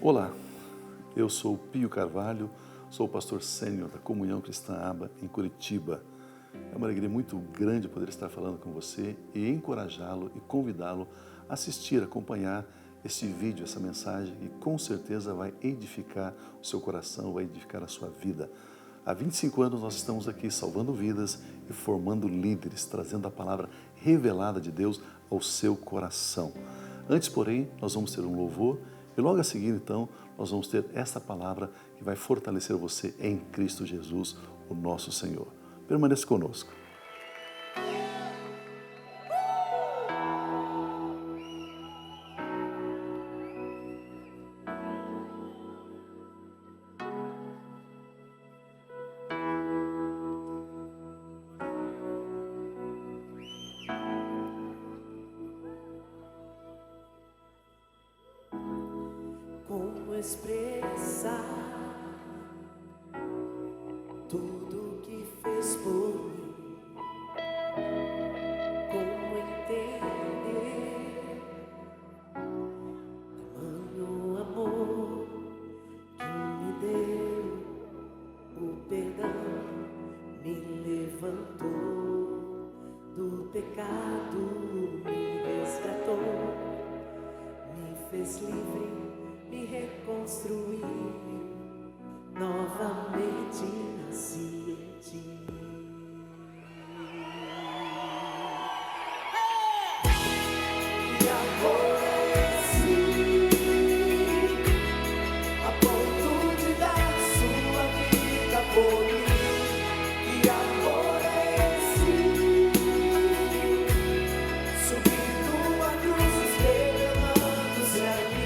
Olá, eu sou Pio Carvalho, sou o pastor sênior da Comunhão Cristã Aba em Curitiba. É uma alegria muito grande poder estar falando com você e encorajá-lo e convidá-lo a assistir, acompanhar esse vídeo, essa mensagem que com certeza vai edificar o seu coração, vai edificar a sua vida. Há 25 anos nós estamos aqui salvando vidas e formando líderes, trazendo a palavra revelada de Deus ao seu coração. Antes, porém, nós vamos ter um louvor e logo a seguir, então, nós vamos ter essa palavra que vai fortalecer você em Cristo Jesus, o nosso Senhor. Permaneça conosco. Como expressar tudo que fez por mim? Como entender tamanho amor que me deu? O perdão me levantou do pecado, me resgatou, me fez livre, me reconstruir, novamente nasci em ti. E aborreci a ponto de dar sua vida por mim. E aborreci subindo a cruz, revelando-se a mim.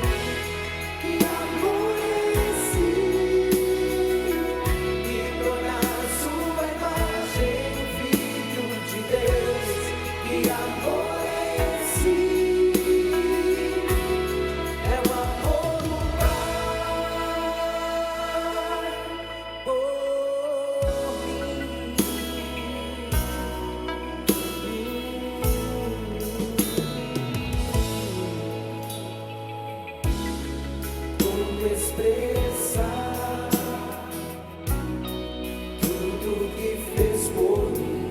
Expressar tudo que fez por mim,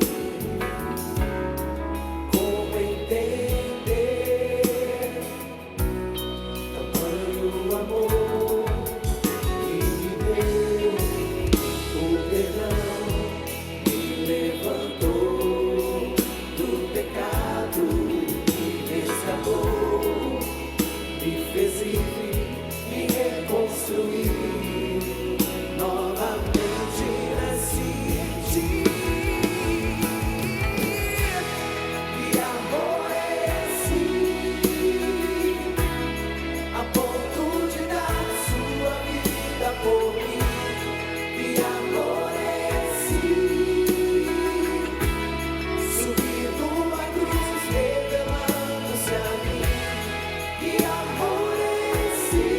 como entender tamanho amor que me deu, o perdão me levantou do pecado, me resgatou, me fez livre, me reconstruir, novamente nasci em ti. E aborreci a ponto de dar sua vida por mim. E aborreci subir numa cruz, revelando-se a mim. E aborreci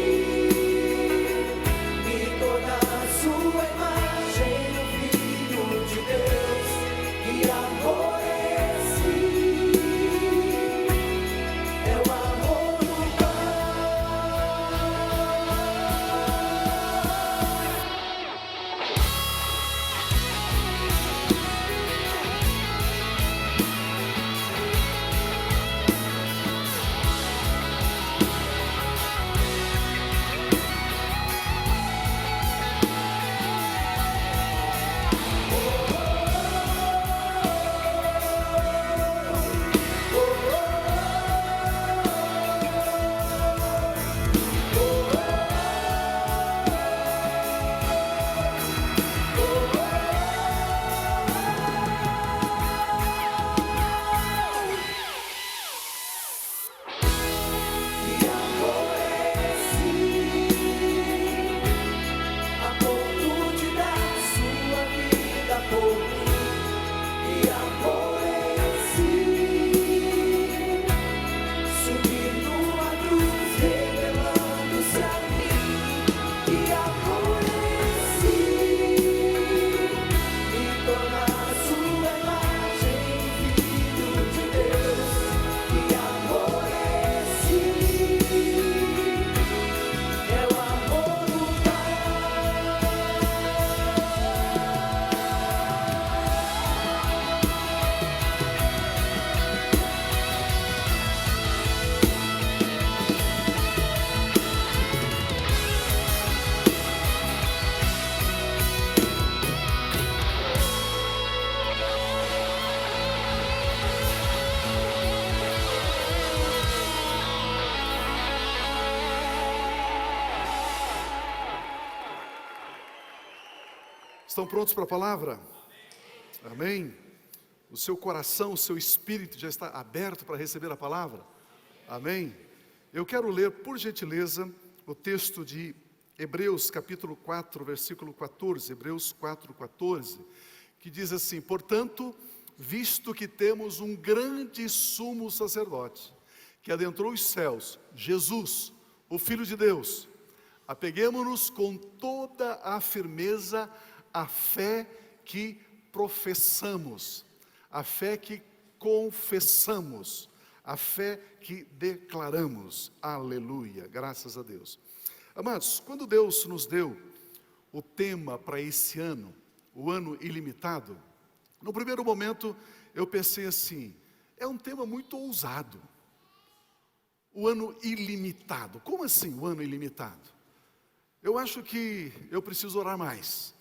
Estão prontos para a palavra? Amém? O seu coração, o seu espírito já está aberto para receber a palavra? Amém? Eu quero ler, por gentileza, o texto de Hebreus capítulo 4, versículo 14, Hebreus 4, 14, que diz assim: portanto, visto que temos um grande sumo sacerdote, que adentrou os céus, Jesus, o Filho de Deus, apeguemo-nos com toda a firmeza à fé que professamos, a fé que confessamos, a fé que declaramos. Aleluia, graças a Deus. Amados, quando Deus nos deu o tema para esse ano, o ano ilimitado, no primeiro momento eu pensei assim: é um tema muito ousado. O ano ilimitado. Como assim o ano ilimitado? Eu acho que eu preciso orar mais.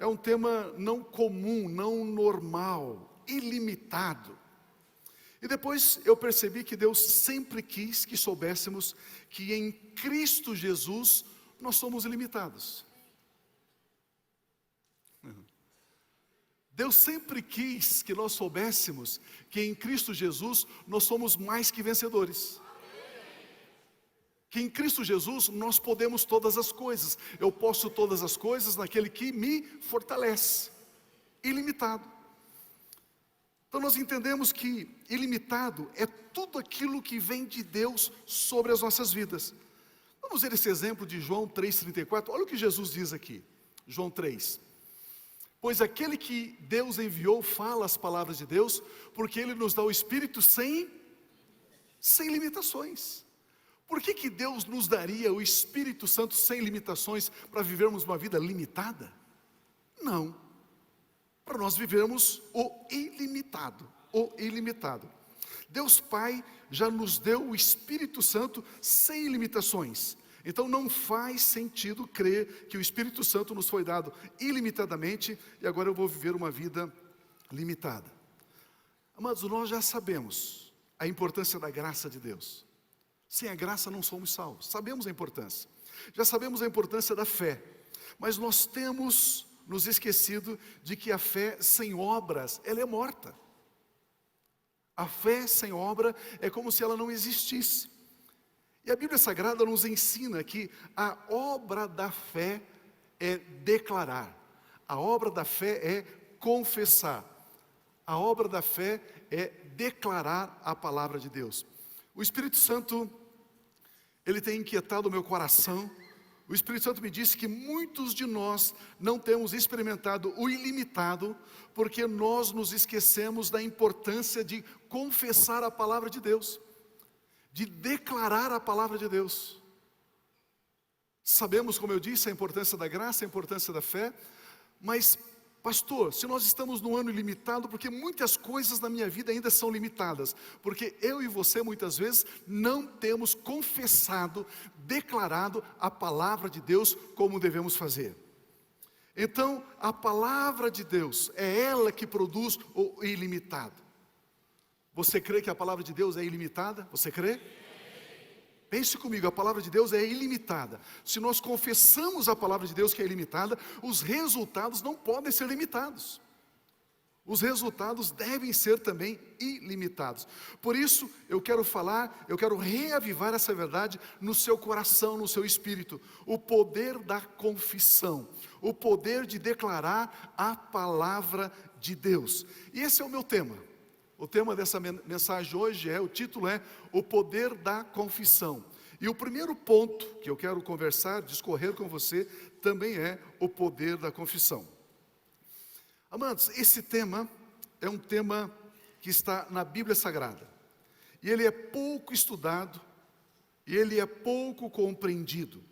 É um tema não comum, não normal, ilimitado. E depois eu percebi que Deus sempre quis que soubéssemos que em Cristo Jesus nós somos ilimitados. Deus sempre quis que nós soubéssemos que em Cristo Jesus nós somos mais que vencedores. Que em Cristo Jesus nós podemos todas as coisas. Eu posso todas as coisas naquele que me fortalece. Ilimitado. Então nós entendemos que ilimitado é tudo aquilo que vem de Deus sobre as nossas vidas. Vamos ver esse exemplo de João 3,34. Olha o que Jesus diz aqui. João 3. Pois aquele que Deus enviou fala as palavras de Deus, porque Ele nos dá o Espírito sem limitações. Por que Deus nos daria o Espírito Santo sem limitações para vivermos uma vida limitada? Não. Para nós vivermos o ilimitado. O ilimitado. Deus Pai já nos deu o Espírito Santo sem limitações. Então não faz sentido crer que o Espírito Santo nos foi dado ilimitadamente e agora eu vou viver uma vida limitada. Amados, nós já sabemos a importância da graça de Deus. Sem a graça não somos salvos, sabemos a importância. Já sabemos a importância da fé, mas nós temos nos esquecido de que a fé sem obras, ela é morta. A fé sem obra é como se ela não existisse. E a Bíblia Sagrada nos ensina que a obra da fé é declarar. A obra da fé é confessar. A obra da fé é declarar a palavra de Deus. O Espírito Santo, ele tem inquietado o meu coração. O Espírito Santo me disse que muitos de nós não temos experimentado o ilimitado, porque nós nos esquecemos da importância de confessar a palavra de Deus, de declarar a palavra de Deus. Sabemos, como eu disse, a importância da graça, a importância da fé, mas pastor, se nós estamos num ano ilimitado, porque muitas coisas na minha vida ainda são limitadas, porque eu e você muitas vezes não temos confessado, declarado a palavra de Deus como devemos fazer. Então, a palavra de Deus é ela que produz o ilimitado. Você crê que a palavra de Deus é ilimitada? Você crê? Pense comigo, a palavra de Deus é ilimitada. Se nós confessamos a palavra de Deus que é ilimitada, os resultados não podem ser limitados. Os resultados devem ser também ilimitados. Por isso, eu quero reavivar essa verdade no seu coração, no seu espírito. O poder da confissão, o poder de declarar a palavra de Deus. E esse é o meu tema. O tema dessa mensagem hoje o título é o poder da confissão. E o primeiro ponto que eu quero conversar, discorrer com você, também é o poder da confissão. Amados, esse tema é um tema que está na Bíblia Sagrada. E ele é pouco estudado, e ele é pouco compreendido.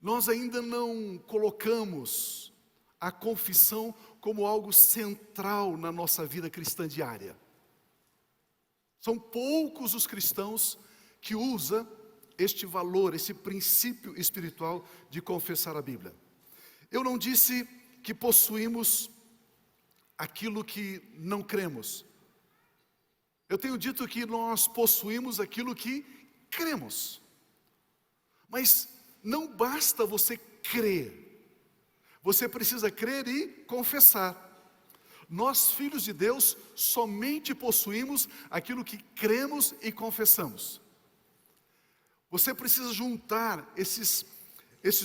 Nós ainda não colocamos a confissão como algo central na nossa vida cristã diária. São poucos os cristãos que usam este valor, esse princípio espiritual de confessar a Bíblia. Eu não disse que possuímos aquilo que não cremos. Eu tenho dito que nós possuímos aquilo que cremos. Mas não basta você crer, Você precisa crer e confessar. Nós, filhos de Deus, somente possuímos aquilo que cremos e confessamos. Você precisa juntar esses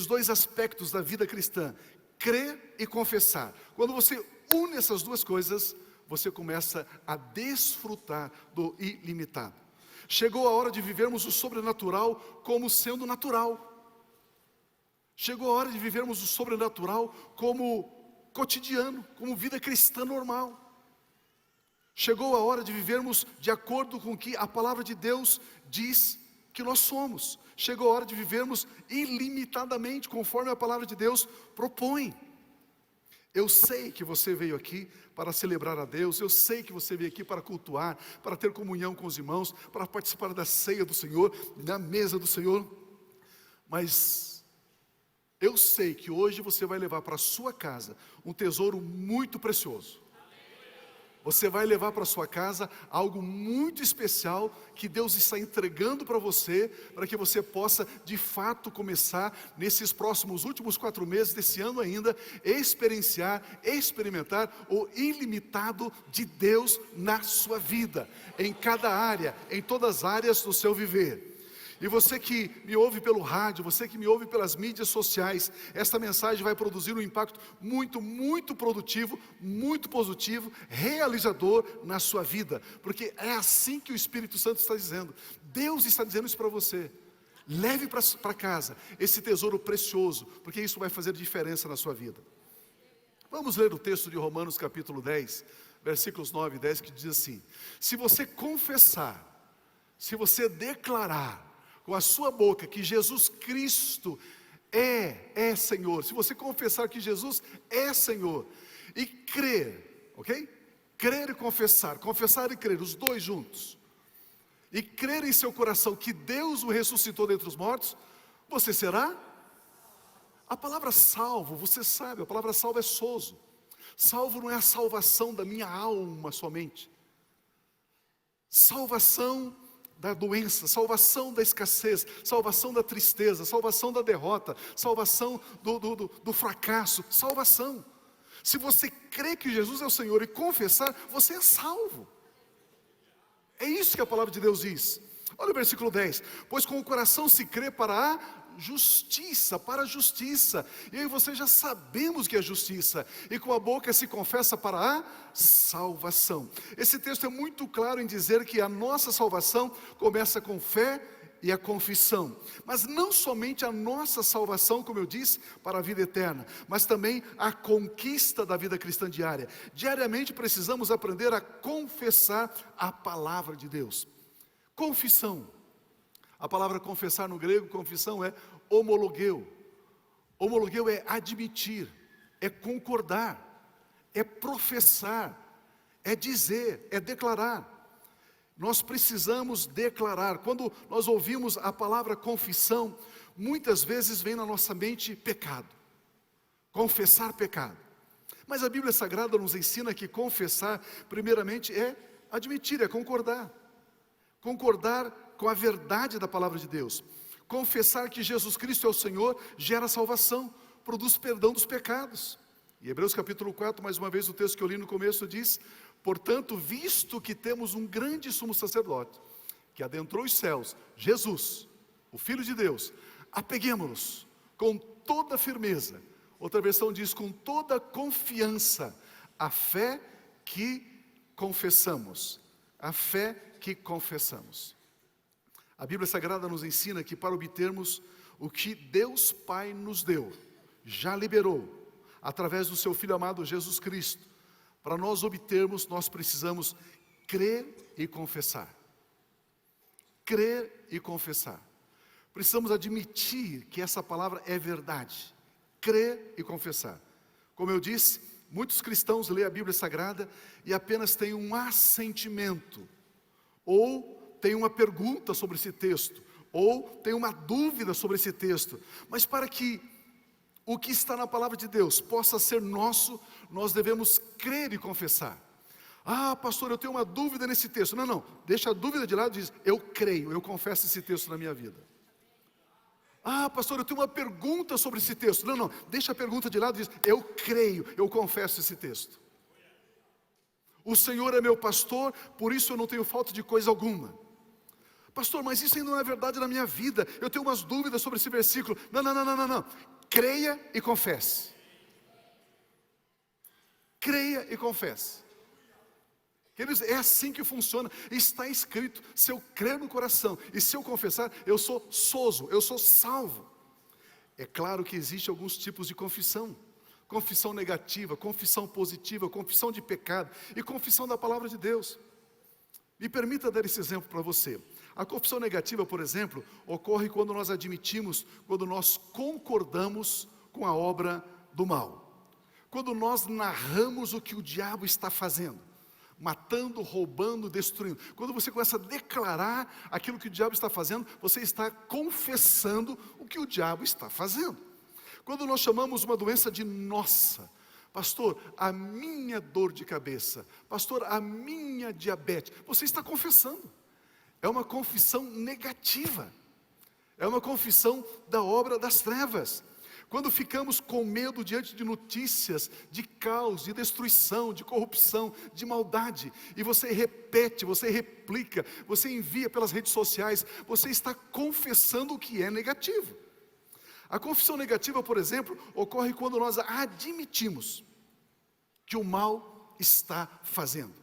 dois aspectos da vida cristã, crer e confessar. Quando você une essas duas coisas, você começa a desfrutar do ilimitado. Chegou a hora de vivermos o sobrenatural como sendo natural. Chegou a hora de vivermos o sobrenatural como cotidiano, como vida cristã normal. Chegou a hora de vivermos de acordo com o que a palavra de Deus diz que nós somos. Chegou a hora de vivermos ilimitadamente, conforme a palavra de Deus propõe. Eu sei que você veio aqui para celebrar a Deus, eu sei que você veio aqui para cultuar, para ter comunhão com os irmãos, para participar da ceia do Senhor, da mesa do Senhor, mas eu sei que hoje você vai levar para a sua casa um tesouro muito precioso. Você vai levar para a sua casa algo muito especial que Deus está entregando para você, para que você possa de fato começar nesses próximos últimos 4 meses desse ano ainda, experimentar o ilimitado de Deus na sua vida, em cada área, em todas as áreas do seu viver. E você que me ouve pelo rádio, você que me ouve pelas mídias sociais, esta mensagem vai produzir um impacto muito, muito produtivo, muito positivo, realizador na sua vida, porque é assim que o Espírito Santo está dizendo. Deus está dizendo isso para você. Leve para casa esse tesouro precioso, porque isso vai fazer diferença na sua vida. Vamos ler o texto de Romanos capítulo 10, versículos 9 e 10, que diz assim: se você confessar, se você declarar com a sua boca que Jesus Cristo é Senhor, se você confessar que Jesus é Senhor, e crer, ok? Crer e confessar e crer, os dois juntos, e crer em seu coração que Deus o ressuscitou dentre os mortos, você será. A palavra salvo, você sabe, a palavra salvo é sozo. Salvo não é a salvação da minha alma somente. Salvação da doença, salvação da escassez, salvação da tristeza, salvação da derrota, salvação do fracasso, salvação. Se você crê que Jesus é o Senhor e confessar, você é salvo. É isso que a palavra de Deus diz. Olha o versículo 10: pois com o coração se crê para a justiça, e aí você já sabemos que é justiça, e com a boca se confessa para a salvação. Esse texto é muito claro em dizer que a nossa salvação começa com fé e a confissão, mas não somente a nossa salvação, como eu disse, para a vida eterna, mas também a conquista da vida cristã diária. Diariamente precisamos aprender a confessar a palavra de Deus. Confissão. A palavra confessar no grego, confissão, é homologeu. Homologeu é admitir, é concordar, é professar, é dizer, é declarar. Nós precisamos declarar. Quando nós ouvimos a palavra confissão, muitas vezes vem na nossa mente pecado. Confessar pecado. Mas a Bíblia Sagrada nos ensina que confessar, primeiramente, é admitir, é concordar. Concordar com a verdade da palavra de Deus. Confessar que Jesus Cristo é o Senhor gera salvação, produz perdão dos pecados. Em Hebreus capítulo 4, mais uma vez o texto que eu li no começo diz: portanto, visto que temos um grande sumo sacerdote, que adentrou os céus, Jesus, o Filho de Deus, apeguemo-nos com toda firmeza. Outra versão diz: com toda confiança, a fé que confessamos. A fé que confessamos. A Bíblia Sagrada nos ensina que para obtermos o que Deus Pai nos deu, já liberou, através do seu Filho amado Jesus Cristo, para nós obtermos, nós precisamos crer e confessar. Crer e confessar. Precisamos admitir que essa palavra é verdade. Crer e confessar. Como eu disse, muitos cristãos lêem a Bíblia Sagrada e apenas têm um assentimento, ou tem uma pergunta sobre esse texto, ou tem uma dúvida sobre esse texto. Mas para que o que está na palavra de Deus possa ser nosso, nós devemos crer e confessar. Ah, pastor, eu tenho uma dúvida nesse texto. Não, deixa a dúvida de lado e diz: eu creio, eu confesso esse texto na minha vida. Ah, pastor, eu tenho uma pergunta sobre esse texto. Não, deixa a pergunta de lado e diz: eu creio, eu confesso esse texto. O Senhor é meu pastor, por isso eu não tenho falta de coisa alguma. Pastor, mas isso ainda não é verdade na minha vida. Eu tenho umas dúvidas sobre esse versículo. Não. Creia e confesse. Creia e confesse. Queridos, é assim que funciona. Está escrito: se eu crer no coração e se eu confessar, eu sou sozo, eu sou salvo. É claro que existem alguns tipos de confissão: confissão negativa, confissão positiva, confissão de pecado e confissão da palavra de Deus. Me permita dar esse exemplo para você. A confissão negativa, por exemplo, ocorre quando nós admitimos, quando nós concordamos com a obra do mal. Quando nós narramos o que o diabo está fazendo, matando, roubando, destruindo. Quando você começa a declarar aquilo que o diabo está fazendo, você está confessando o que o diabo está fazendo. Quando nós chamamos uma doença de nossa: pastor, a minha dor de cabeça, pastor, a minha diabetes, você está confessando. É uma confissão negativa, é uma confissão da obra das trevas. Quando ficamos com medo diante de notícias de caos, de destruição, de corrupção, de maldade, e você repete, você replica, você envia pelas redes sociais, você está confessando o que é negativo. A confissão negativa, por exemplo, ocorre quando nós admitimos que o mal está fazendo.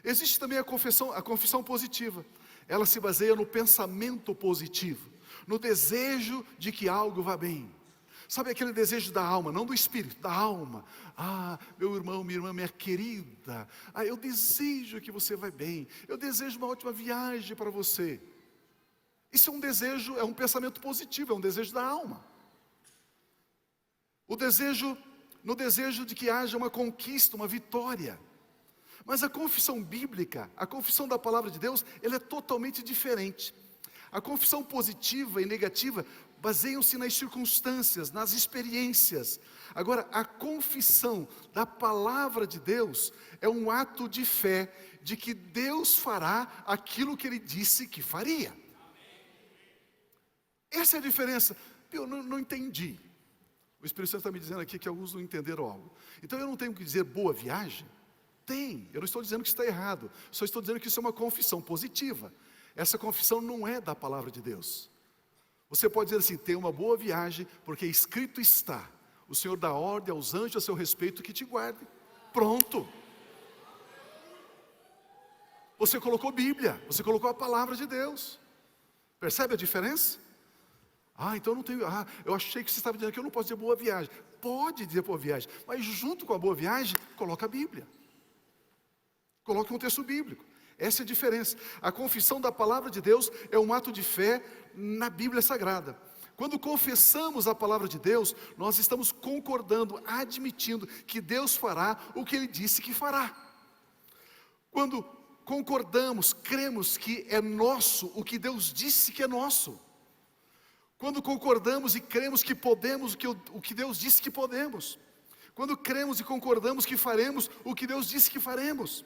Existe também a confissão positiva. Ela se baseia no pensamento positivo, no desejo de que algo vá bem. Sabe aquele desejo da alma, não do espírito, da alma. Ah, meu irmão, minha irmã, minha querida, eu desejo que você vá bem. Eu desejo uma ótima viagem para você. Isso é um desejo, é um pensamento positivo, é um desejo da alma. No desejo de que haja uma conquista, uma vitória. Mas a confissão bíblica, a confissão da palavra de Deus, ela é totalmente diferente. A confissão positiva e negativa baseiam-se nas circunstâncias, nas experiências. Agora, a confissão da palavra de Deus é um ato de fé de que Deus fará aquilo que Ele disse que faria. Essa é a diferença. Eu não entendi. O Espírito Santo está me dizendo aqui que alguns não entenderam algo. Então eu não tenho que dizer boa viagem? Tem, eu não estou dizendo que está errado, só estou dizendo que isso é uma confissão positiva. Essa confissão não é da palavra de Deus. Você pode dizer assim: tenha uma boa viagem, porque escrito está: o Senhor dá ordem aos anjos a seu respeito que te guardem. Pronto. Você colocou Bíblia, você colocou a palavra de Deus. Percebe a diferença? Então eu não tenho. Eu achei que você estava dizendo que eu não posso dizer boa viagem. Pode dizer boa viagem, mas junto com a boa viagem, coloca a Bíblia. Coloque um texto bíblico. Essa é a diferença. A confissão da palavra de Deus é um ato de fé na Bíblia Sagrada. Quando confessamos a palavra de Deus, nós estamos concordando, admitindo que Deus fará o que Ele disse que fará. Quando concordamos, cremos que é nosso o que Deus disse que é nosso. Quando concordamos e cremos que podemos o que Deus disse que podemos. Quando cremos e concordamos que faremos o que Deus disse que faremos.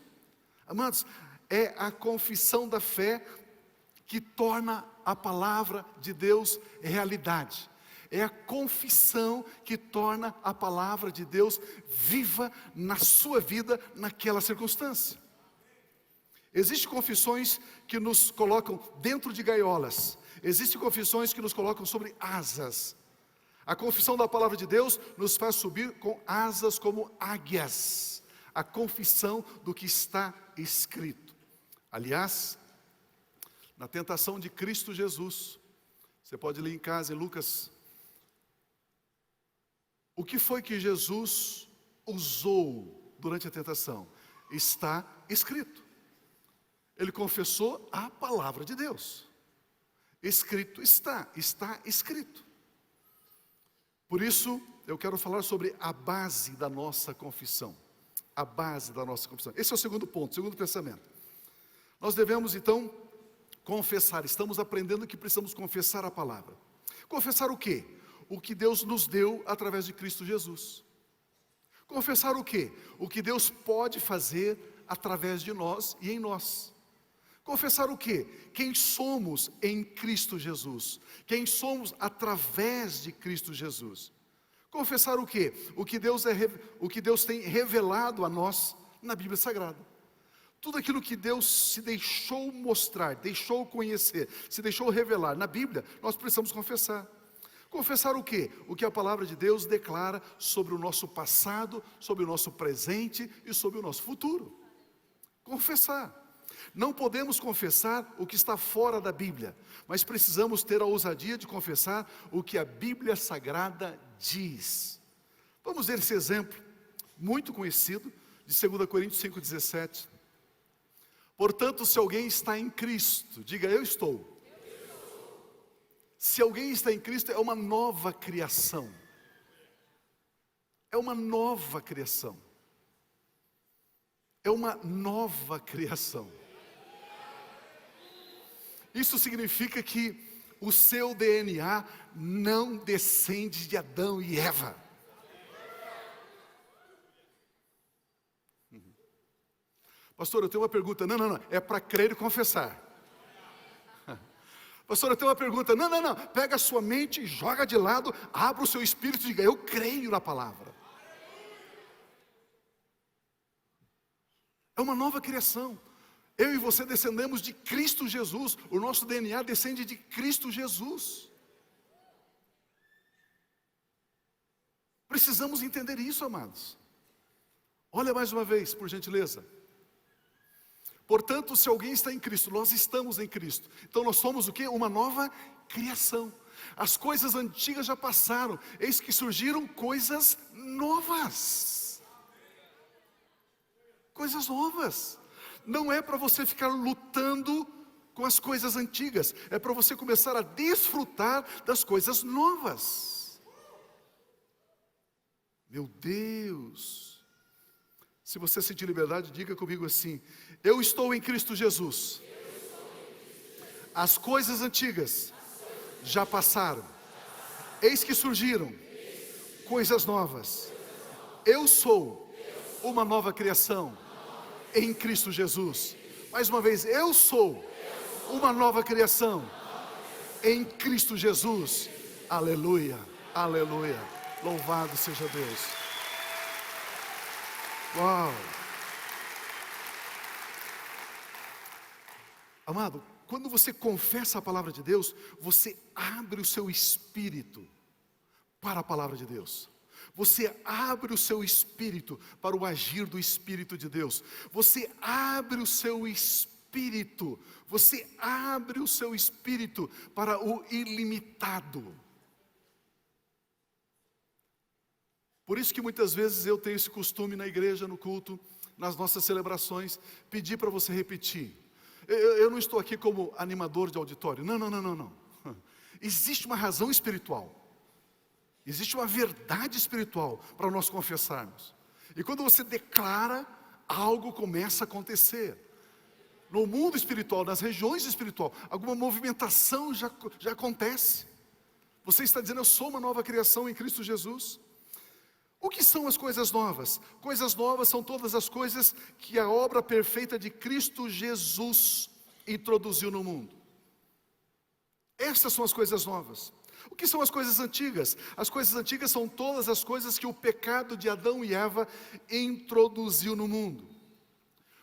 Amados, é a confissão da fé que torna a palavra de Deus realidade. É a confissão que torna a palavra de Deus viva na sua vida, naquela circunstância. Existem confissões que nos colocam dentro de gaiolas. Existem confissões que nos colocam sobre asas. A confissão da palavra de Deus nos faz subir com asas como águias. A confissão do que está escrito. Aliás, na tentação de Cristo Jesus, você pode ler em casa em Lucas, o que foi que Jesus usou durante a tentação? Está escrito. Ele confessou a palavra de Deus. Escrito está escrito. Por isso, eu quero falar sobre a base da nossa confissão. A base da nossa confissão. Esse é o segundo ponto, o segundo pensamento. Nós devemos então confessar, estamos aprendendo que precisamos confessar a palavra. Confessar o quê? O que Deus nos deu através de Cristo Jesus. Confessar o quê? O que Deus pode fazer através de nós e em nós. Confessar o quê? Quem somos em Cristo Jesus. Quem somos através de Cristo Jesus. Confessar o quê? O que Deus tem revelado a nós na Bíblia Sagrada. Tudo aquilo que Deus se deixou mostrar, deixou conhecer, se deixou revelar na Bíblia, nós precisamos confessar. Confessar o quê? O que a palavra de Deus declara sobre o nosso passado, sobre o nosso presente e sobre o nosso futuro. Confessar. Não podemos confessar o que está fora da Bíblia, mas precisamos ter a ousadia de confessar o que a Bíblia Sagrada diz. Vamos ver esse exemplo, muito conhecido, de 2 Coríntios 5,17. Portanto, se alguém está em Cristo, diga: eu estou. Se alguém está em Cristo, é uma nova criação. É uma nova criação. É uma nova criação. Isso significa que o seu DNA não descende de Adão e Eva. Pastor, eu tenho uma pergunta. Não, é para crer e confessar. Pastor, eu tenho uma pergunta. Não, pega a sua mente, joga de lado, abra o seu espírito e diga: eu creio na palavra. É uma nova criação. Eu e você descendemos de Cristo Jesus. O nosso DNA descende de Cristo Jesus. Precisamos entender isso, amados. Olha mais uma vez, por gentileza. Portanto, se alguém está em Cristo, nós estamos em Cristo. Então nós somos o quê? Uma nova criação. As coisas antigas já passaram, eis que surgiram coisas novas. Coisas novas. Não é para você ficar lutando com as coisas antigas, é para você começar a desfrutar das coisas novas. Meu Deus! Se você sentir liberdade, diga comigo assim: eu estou em Cristo Jesus. As coisas antigas já passaram, eis que surgiram coisas novas. Eu sou uma nova criação em Cristo Jesus. Mais uma vez, eu sou uma nova criação em Cristo Jesus. Aleluia, aleluia. Louvado seja Deus. Uau! Amado, quando você confessa a palavra de Deus, você abre o seu espírito para a palavra de Deus. Você abre o seu espírito para o agir do Espírito de Deus. Você abre o seu espírito. Você abre o seu espírito para o ilimitado. Por isso que muitas vezes eu tenho esse costume na igreja, no culto, nas nossas celebrações, pedir para você repetir. Eu não estou aqui como animador de auditório. Não. Existe uma razão espiritual. Existe uma verdade espiritual para nós confessarmos. E quando você declara, algo começa a acontecer. No mundo espiritual, nas regiões espirituais, alguma movimentação já acontece. Você está dizendo: eu sou uma nova criação em Cristo Jesus. O que são as coisas novas? Coisas novas são todas as coisas que a obra perfeita de Cristo Jesus introduziu no mundo. Estas são as coisas novas. O que são as coisas antigas? As coisas antigas são todas as coisas que o pecado de Adão e Eva introduziu no mundo.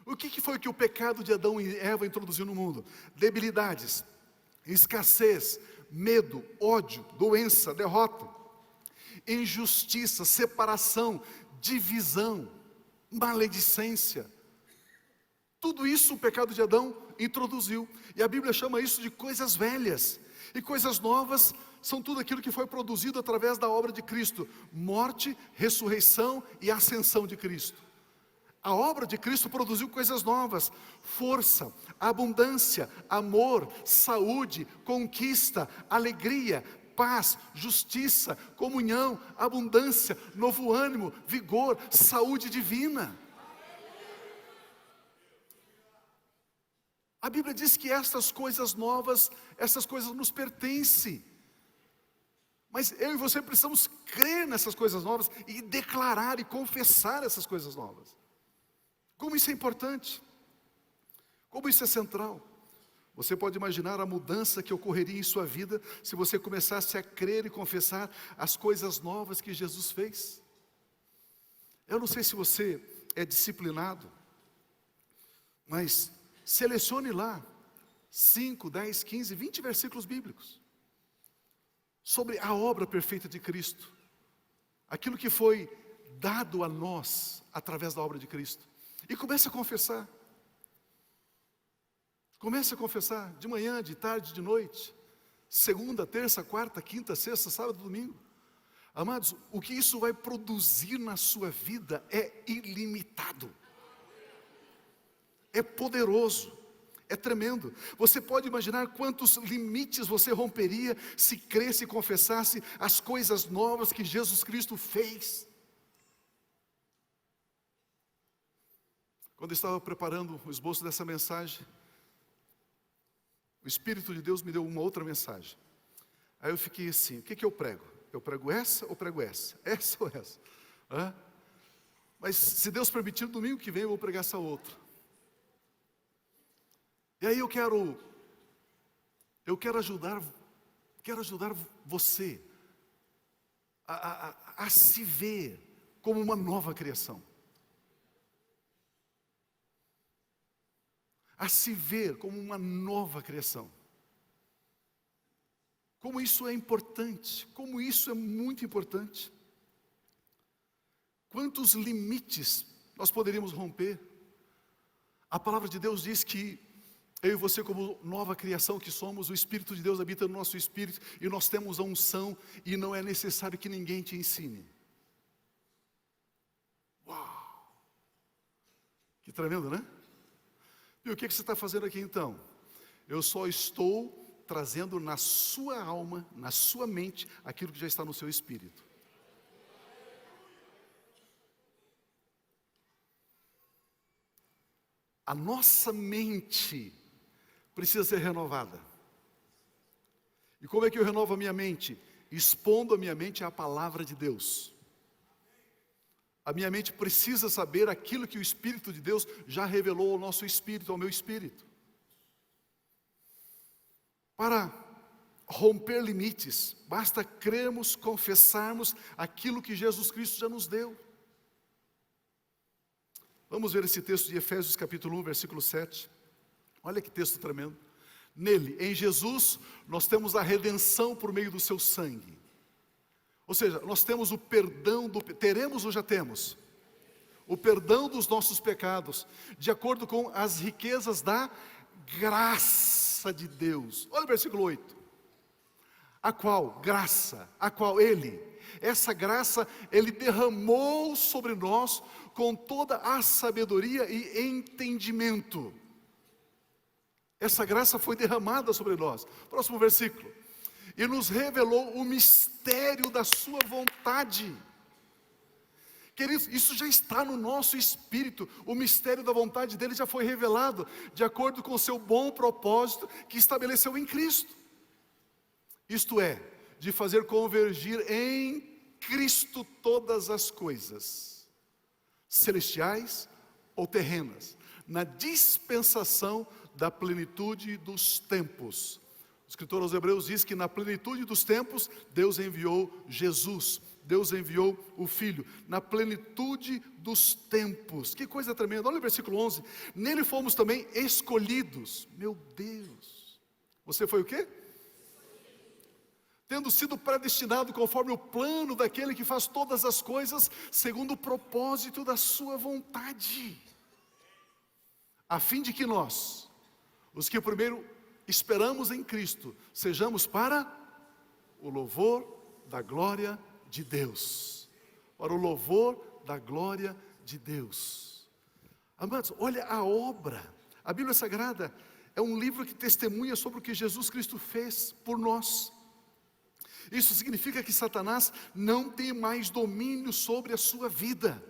O que foi que o pecado de Adão e Eva introduziu no mundo? Debilidades, escassez, medo, ódio, doença, derrota, injustiça, separação, divisão, maledicência. Tudo isso o pecado de Adão introduziu. E a Bíblia chama isso de coisas velhas. E coisas novas são tudo aquilo que foi produzido através da obra de Cristo. Morte, ressurreição e ascensão de Cristo. A obra de Cristo produziu coisas novas: força, abundância, amor, saúde, conquista, alegria, paz, justiça, comunhão, abundância, novo ânimo, vigor, saúde divina. A Bíblia diz que estas coisas novas, essas coisas nos pertencem. Mas eu e você precisamos crer nessas coisas novas e declarar e confessar essas coisas novas. Como isso é importante, como isso é central. Você pode imaginar a mudança que ocorreria em sua vida se você começasse a crer e confessar as coisas novas que Jesus fez. Eu não sei se você é disciplinado, mas selecione lá 5, 10, 15, 20 versículos bíblicos sobre a obra perfeita de Cristo, aquilo que foi dado a nós através da obra de Cristo, e comece a confessar. Comece a confessar de manhã, de tarde, de noite, segunda, terça, quarta, quinta, sexta, sábado, domingo. Amados, o que isso vai produzir na sua vida é ilimitado, é poderoso, é tremendo. Você pode imaginar quantos limites você romperia se cresce e confessasse as coisas novas que Jesus Cristo fez. Quando eu estava preparando o esboço dessa mensagem, o Espírito de Deus me deu uma outra mensagem. Aí eu fiquei assim, o que eu prego? Eu prego essa ou prego essa? Essa ou essa? Mas se Deus permitir, domingo que vem eu vou pregar essa outra. E aí eu quero ajudar você a se ver como uma nova criação. A se ver como uma nova criação. Como isso é importante, como isso é muito importante. Quantos limites nós poderíamos romper? A palavra de Deus diz que eu e você, como nova criação que somos, o Espírito de Deus habita no nosso espírito e nós temos a unção e não é necessário que ninguém te ensine. Uau! Que tremendo, né? E o que você está fazendo aqui então? Eu só estou trazendo na sua alma, na sua mente, aquilo que já está no seu espírito. A nossa mente precisa ser renovada. E como é que eu renovo a minha mente? Expondo a minha mente à palavra de Deus. A minha mente precisa saber aquilo que o Espírito de Deus já revelou ao nosso espírito, ao meu espírito. Para romper limites, basta crermos, confessarmos aquilo que Jesus Cristo já nos deu. Vamos ver esse texto de Efésios capítulo 1, versículo 7. Olha que texto tremendo. Nele, em Jesus, nós temos a redenção por meio do seu sangue. Ou seja, nós temos o perdão, teremos ou já temos? O perdão dos nossos pecados, de acordo com as riquezas da graça de Deus. Olha o versículo 8. A qual graça, a qual essa graça, Ele derramou sobre nós com toda a sabedoria e entendimento. Essa graça foi derramada sobre nós. Próximo versículo. E nos revelou o mistério da sua vontade. Queridos, isso já está no nosso espírito. O mistério da vontade dele já foi revelado, de acordo com o seu bom propósito que estabeleceu em Cristo. Isto é, de fazer convergir em Cristo todas as coisas, celestiais ou terrenas, na dispensação da plenitude dos tempos. O escritor aos Hebreus diz que na plenitude dos tempos, Deus enviou Jesus, Deus enviou o Filho, na plenitude dos tempos. Que coisa tremenda, olha o versículo 11, nele fomos também escolhidos. Meu Deus, você foi o quê? Tendo sido predestinado conforme o plano daquele que faz todas as coisas, segundo o propósito da sua vontade, a fim de que nós, os que primeiro esperamos em Cristo, sejamos para o louvor da glória de Deus. Para o louvor da glória de Deus. Amados, olha a obra. A Bíblia Sagrada é um livro que testemunha sobre o que Jesus Cristo fez por nós. Isso significa que Satanás não tem mais domínio sobre a sua vida.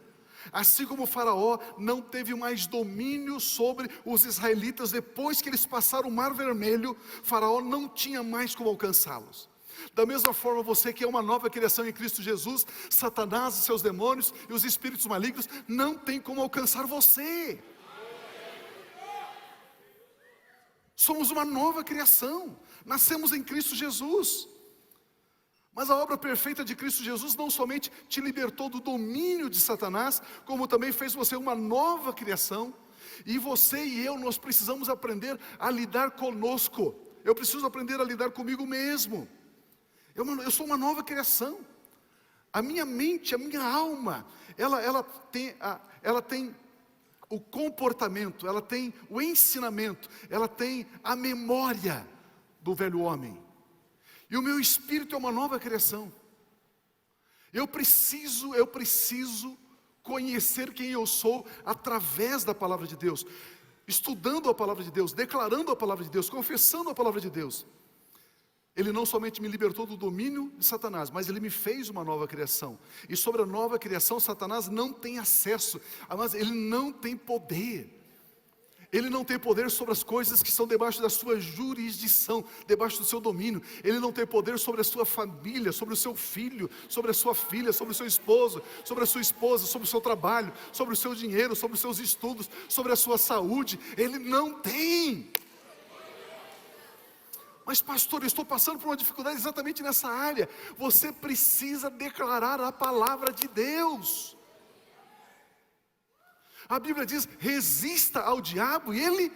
Assim como o faraó não teve mais domínio sobre os israelitas depois que eles passaram o mar vermelho, faraó não tinha mais como alcançá-los. Da mesma forma, você que é uma nova criação em Cristo Jesus, Satanás e seus demônios e os espíritos malignos não tem como alcançar você. Somos uma nova criação, nascemos em Cristo Jesus. Mas a obra perfeita de Cristo Jesus não somente te libertou do domínio de Satanás, como também fez você uma nova criação. E você e eu, nós precisamos aprender a lidar conosco. Eu preciso aprender a lidar comigo mesmo. Eu sou uma nova criação. A minha mente, a minha alma, ela tem o comportamento, ela tem o ensinamento, ela tem a memória do velho homem. E o meu espírito é uma nova criação. Eu preciso conhecer quem eu sou através da palavra de Deus, estudando a palavra de Deus, declarando a palavra de Deus, confessando a palavra de Deus. Ele não somente me libertou do domínio de Satanás, mas Ele me fez uma nova criação. E sobre a nova criação, Satanás não tem acesso, mas ele não tem poder. Ele não tem poder sobre as coisas que estão debaixo da sua jurisdição, debaixo do seu domínio. Ele não tem poder sobre a sua família, sobre o seu filho, sobre a sua filha, sobre o seu esposo, sobre a sua esposa, sobre o seu trabalho, sobre o seu dinheiro, sobre os seus estudos, sobre a sua saúde. Ele não tem. Mas pastor, eu estou passando por uma dificuldade exatamente nessa área. Você precisa declarar a palavra de Deus. A Bíblia diz, resista ao diabo e ele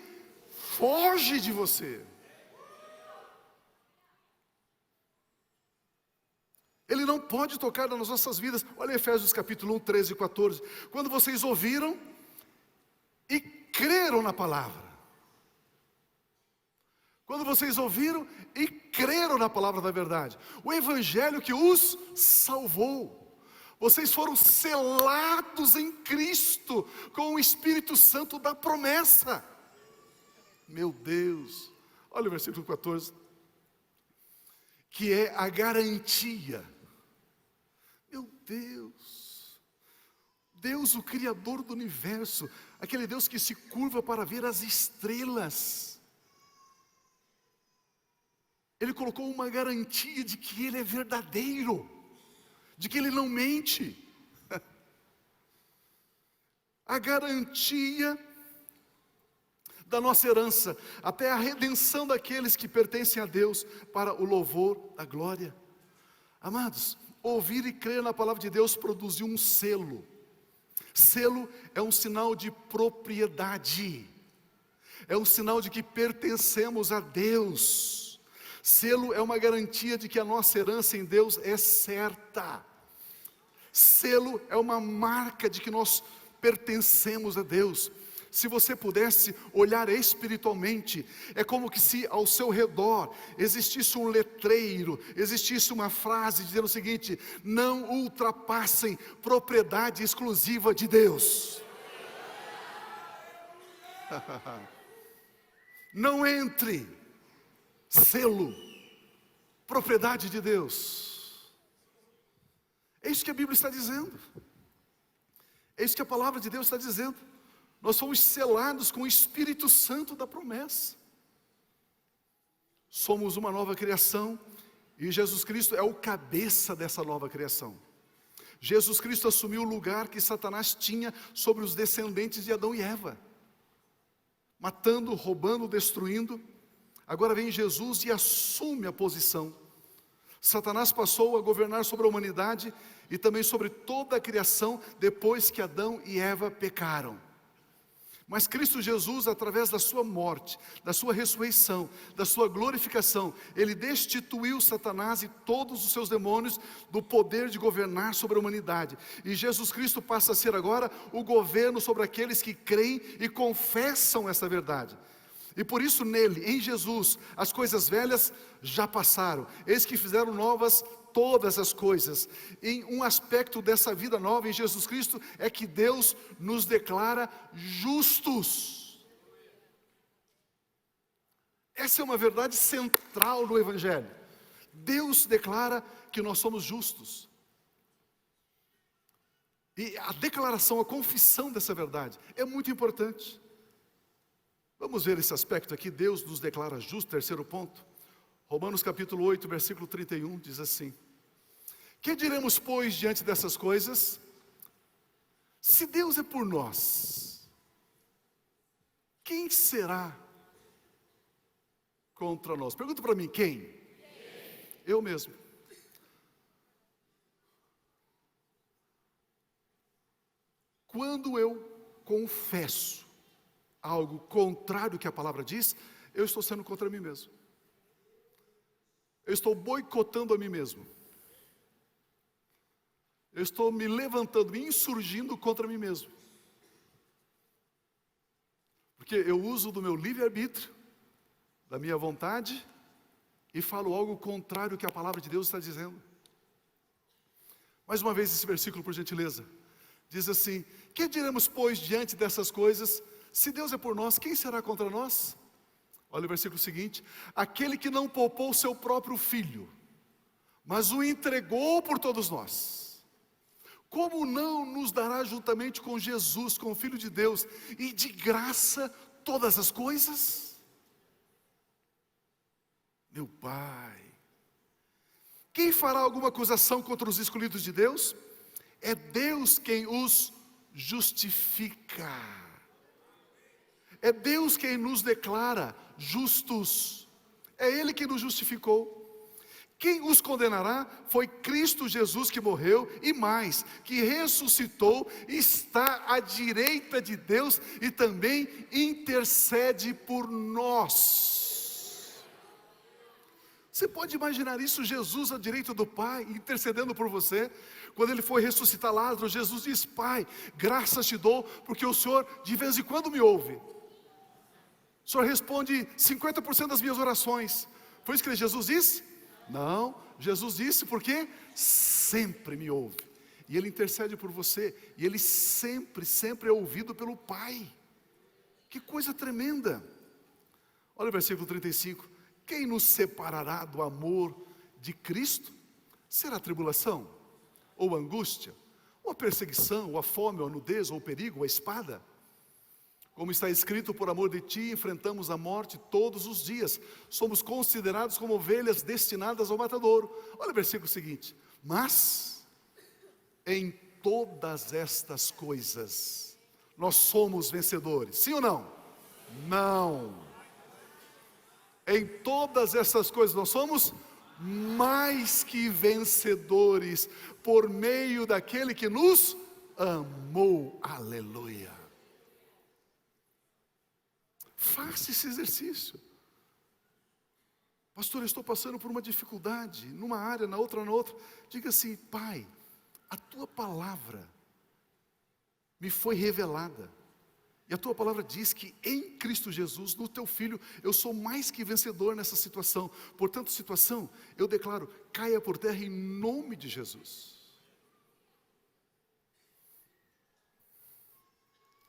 foge de você. Ele não pode tocar nas nossas vidas. Olha Efésios capítulo 1, 13 e 14. Quando vocês ouviram e creram na palavra. Quando vocês ouviram e creram na palavra da verdade. O evangelho que os salvou. Vocês foram selados em Cristo com o Espírito Santo da promessa. Meu Deus. Olha o versículo 14. Que é a garantia. Meu Deus. Deus, o Criador do universo. Aquele Deus que se curva para ver as estrelas. Ele colocou uma garantia de que Ele é verdadeiro. De que Ele não mente. A garantia da nossa herança, até a redenção daqueles que pertencem a Deus, para o louvor da glória. Amados, ouvir e crer na palavra de Deus produziu um selo. Selo é um sinal de propriedade. É um sinal de que pertencemos a Deus. Selo é uma garantia de que a nossa herança em Deus é certa. Selo é uma marca de que nós pertencemos a Deus. Se você pudesse olhar espiritualmente, é como que se ao seu redor existisse um letreiro, existisse uma frase dizendo o seguinte: não ultrapassem propriedade exclusiva de Deus. Não entre, selo, propriedade de Deus. É isso que a Bíblia está dizendo. É isso que a palavra de Deus está dizendo. Nós somos selados com o Espírito Santo da promessa. Somos uma nova criação e Jesus Cristo é o cabeça dessa nova criação. Jesus Cristo assumiu o lugar que Satanás tinha sobre os descendentes de Adão e Eva, matando, roubando, destruindo. Agora vem Jesus e assume a posição. Satanás passou a governar sobre a humanidade e também sobre toda a criação depois que Adão e Eva pecaram. Mas Cristo Jesus, através da sua morte, da sua ressurreição, da sua glorificação, Ele destituiu Satanás e todos os seus demônios do poder de governar sobre a humanidade. E Jesus Cristo passa a ser agora o governo sobre aqueles que creem e confessam essa verdade. E por isso nele, em Jesus, as coisas velhas já passaram. Eis que fizeram novas todas as coisas. Em um aspecto dessa vida nova em Jesus Cristo, é que Deus nos declara justos. Essa é uma verdade central no Evangelho. Deus declara que nós somos justos. E a declaração, a confissão dessa verdade é muito importante. Vamos ver esse aspecto aqui. Deus nos declara justos. Terceiro ponto, Romanos capítulo 8, versículo 31, diz assim: que diremos, pois, diante dessas coisas? Se Deus é por nós, quem será contra nós? Pergunta para mim, quem? Eu mesmo. Quando eu confesso algo contrário ao que a palavra diz, eu estou sendo contra mim mesmo. Eu estou boicotando a mim mesmo. Eu estou me levantando, me insurgindo contra mim mesmo. Porque eu uso do meu livre-arbítrio, da minha vontade, e falo algo contrário ao que a palavra de Deus está dizendo. Mais uma vez esse versículo, por gentileza. Diz assim: que diremos, pois, diante dessas coisas? Se Deus é por nós, quem será contra nós? Olha o versículo seguinte: aquele que não poupou o seu próprio filho, mas o entregou por todos nós, como não nos dará juntamente com Jesus, com o Filho de Deus, e de graça todas as coisas? Meu Pai, quem fará alguma acusação contra os escolhidos de Deus? É Deus quem os justifica. É Deus quem nos declara justos. É Ele que nos justificou. Quem os condenará? Foi Cristo Jesus, que morreu e mais, que ressuscitou, está à direita de Deus e também intercede por nós. Você pode imaginar isso, Jesus à direita do Pai, intercedendo por você? Quando Ele foi ressuscitar Lázaro, Jesus diz: Pai, graças te dou, porque o Senhor de vez em quando me ouve. O Senhor responde 50% das minhas orações. Foi isso que Jesus disse? Não, Jesus disse porque sempre me ouve. E Ele intercede por você, e Ele sempre é ouvido pelo Pai. Que coisa tremenda. Olha o versículo 35. Quem nos separará do amor de Cristo? Será a tribulação, ou a angústia, ou a perseguição, ou a fome, ou a nudez, ou o perigo, ou a espada? Como está escrito, por amor de ti enfrentamos a morte todos os dias, somos considerados como ovelhas destinadas ao matadouro. Olha o versículo seguinte: mas em todas estas coisas nós somos vencedores. Sim ou não? Não. Em todas essas coisas nós somos mais que vencedores, por meio daquele que nos amou. Aleluia. Faça esse exercício. Pastor, eu estou passando por uma dificuldade, numa área, na outra. Diga assim: Pai, a tua palavra me foi revelada, e a tua palavra diz que em Cristo Jesus, no teu Filho, eu sou mais que vencedor nessa situação. Portanto, situação, eu declaro, caia por terra em nome de Jesus.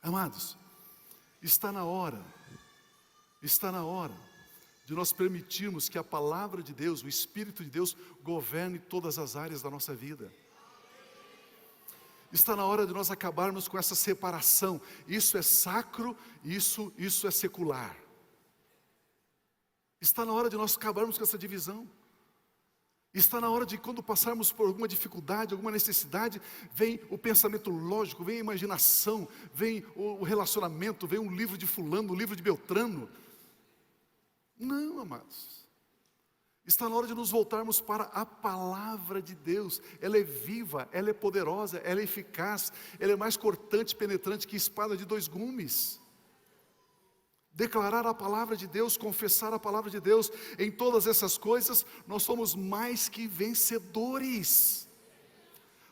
Amados, está na hora de nós permitirmos que a palavra de Deus, o Espírito de Deus, governe todas as áreas da nossa vida. Está na hora de nós acabarmos com essa separação. Isso é sacro, isso é secular. Está na hora de nós acabarmos com essa divisão. Está na hora de, quando passarmos por alguma dificuldade, alguma necessidade, vem o pensamento lógico, vem a imaginação, vem o relacionamento, vem um livro de fulano, um livro de Beltrano. Não, amados. Está na hora de nos voltarmos para a palavra de Deus. Ela é viva, ela é poderosa, ela é eficaz, ela é mais cortante e penetrante que espada de 2 gumes. Declarar a palavra de Deus, confessar a palavra de Deus, em todas essas coisas, nós somos mais que vencedores.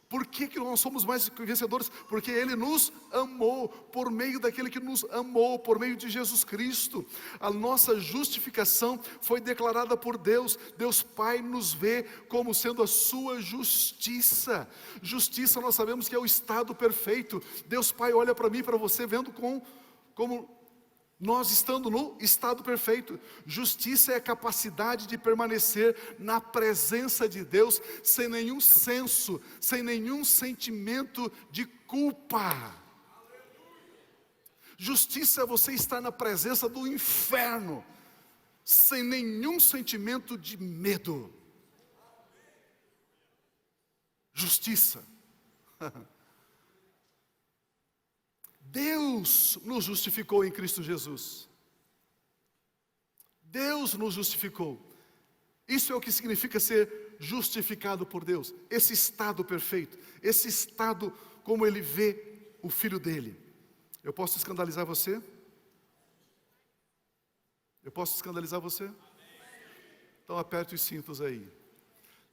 Por que nós somos mais que vencedores? Porque Ele nos amou, por meio daquele que nos amou, por meio de Jesus Cristo. A nossa justificação foi declarada por Deus. Deus Pai nos vê como sendo a sua justiça. Justiça nós sabemos que é o estado perfeito. Deus Pai olha para mim e para você vendo como nós estando no estado perfeito. Justiça é a capacidade de permanecer na presença de Deus, sem nenhum senso, sem nenhum sentimento de culpa. Justiça é você estar na presença do inferno, sem nenhum sentimento de medo. Justiça. Deus nos justificou em Cristo Jesus. Deus nos justificou. Isso é o que significa ser justificado por Deus. Esse estado perfeito, esse estado como Ele vê o Filho dele. Eu posso escandalizar você? Eu posso escandalizar você? Então aperte os cintos aí.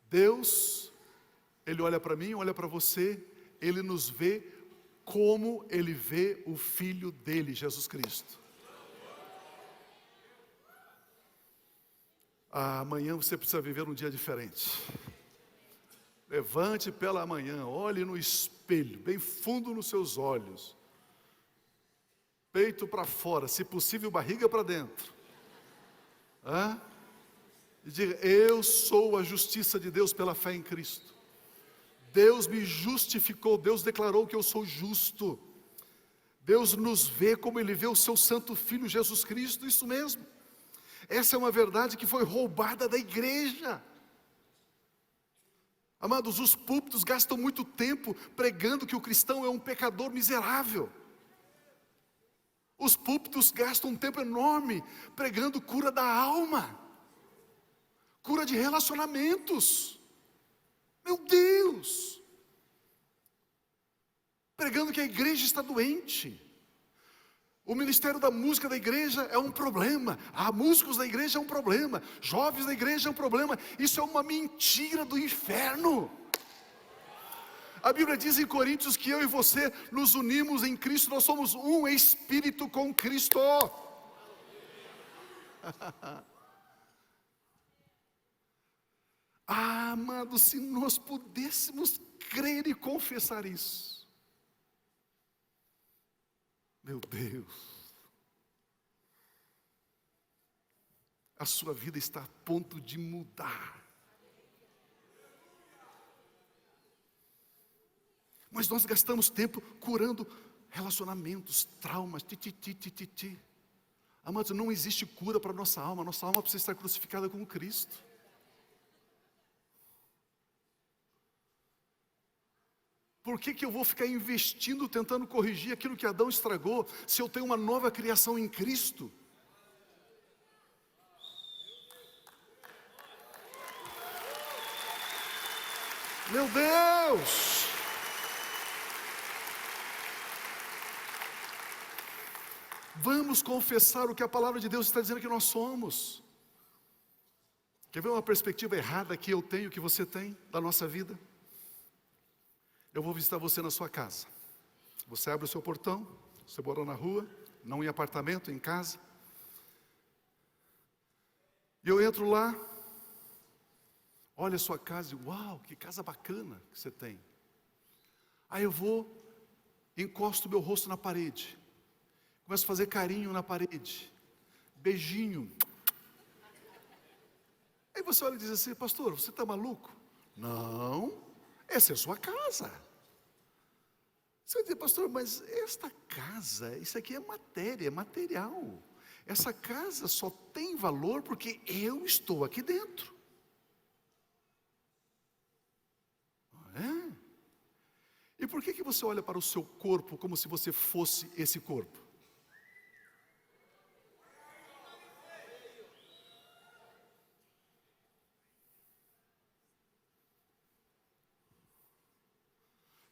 Deus, Ele olha para mim, olha para você, Ele nos vê como Ele vê o Filho dele, Jesus Cristo. Amanhã você precisa viver um dia diferente. Levante pela manhã, olhe no espelho, bem fundo nos seus olhos. Peito para fora, se possível barriga para dentro. E diga, eu sou a justiça de Deus pela fé em Cristo. Deus me justificou, Deus declarou que eu sou justo. Deus nos vê como Ele vê o seu santo Filho Jesus Cristo, isso mesmo. Essa é uma verdade que foi roubada da igreja. Amados, os púlpitos gastam muito tempo pregando que o cristão é um pecador miserável. Os púlpitos gastam um tempo enorme pregando cura da alma, cura de relacionamentos. Meu Deus! Pregando que a igreja está doente. O ministério da música da igreja é um problema. Músicos da igreja é um problema. Jovens da igreja é um problema. Isso é uma mentira do inferno. A Bíblia diz em Coríntios que eu e você nos unimos em Cristo. Nós somos um espírito com Cristo. Amados, se nós pudéssemos crer e confessar isso. Meu Deus, a sua vida está a ponto de mudar. Mas nós gastamos tempo curando relacionamentos, traumas, Amados, não existe cura para a nossa alma precisa estar crucificada com Cristo. Por que eu vou ficar investindo, tentando corrigir aquilo que Adão estragou, se eu tenho uma nova criação em Cristo? Meu Deus! Vamos confessar o que a palavra de Deus está dizendo que nós somos. Quer ver uma perspectiva errada que eu tenho, que você tem, da nossa vida? Eu vou visitar você na sua casa. Você abre o seu portão, você mora na rua, não em apartamento, em casa. E eu entro lá, olho a sua casa e uau, que casa bacana que você tem. Aí eu vou, encosto meu rosto na parede, começo a fazer carinho na parede, beijinho. Aí você olha e diz assim, pastor, você está maluco? Não, essa é a sua casa. Você vai dizer, pastor, mas esta casa, isso aqui é matéria, é material. Essa casa só tem valor porque eu estou aqui dentro. Não é? E por que você olha para o seu corpo como se você fosse esse corpo?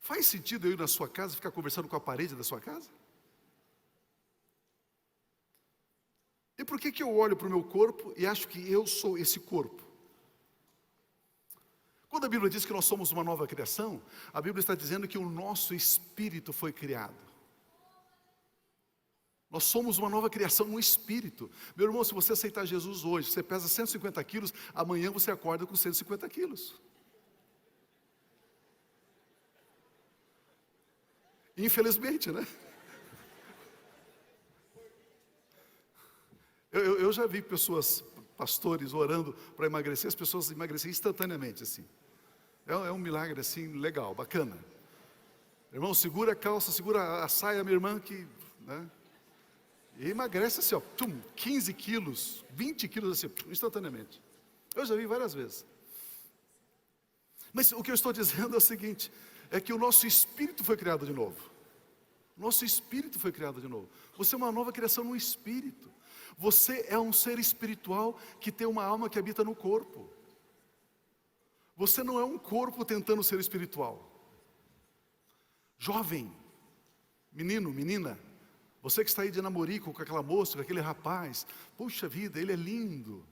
Faz sentido eu ir na sua casa e ficar conversando com a parede da sua casa? E por que eu olho para o meu corpo e acho que eu sou esse corpo? Quando a Bíblia diz que nós somos uma nova criação, a Bíblia está dizendo que o nosso espírito foi criado. Nós somos uma nova criação no espírito. Meu irmão, se você aceitar Jesus hoje, você pesa 150 quilos, amanhã você acorda com 150 quilos. Infelizmente, né? Eu já vi pessoas, pastores, orando para emagrecer, as pessoas emagrecem instantaneamente, assim. É um milagre, assim, legal, bacana. Irmão, segura a calça, segura a saia, minha irmã, que, né? E emagrece assim, ó, 15 quilos, 20 quilos, assim, instantaneamente. Eu já vi várias vezes. Mas o que eu estou dizendo é o seguinte, é que o nosso espírito foi criado de novo. Nosso espírito foi criado de novo. Você é uma nova criação no espírito. Você é um ser espiritual que tem uma alma que habita no corpo. Você não é um corpo tentando ser espiritual. Jovem, menino, menina, você que está aí de namorico com aquela moça, com aquele rapaz, puxa vida, ele é lindo,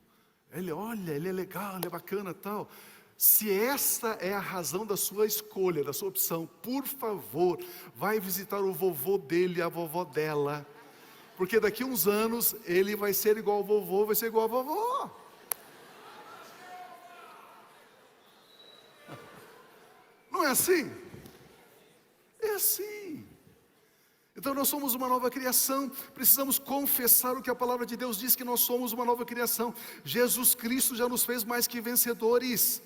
ele é legal, ele é bacana, tal. Se essa é a razão da sua escolha, da sua opção, por favor, vai visitar o vovô dele e a vovó dela, porque daqui a uns anos ele vai ser igual ao vovô, vai ser igual à vovó. Não é assim? É assim. Então nós somos uma nova criação, precisamos confessar o que a palavra de Deus diz, que nós somos uma nova criação. Jesus Cristo já nos fez mais que vencedores.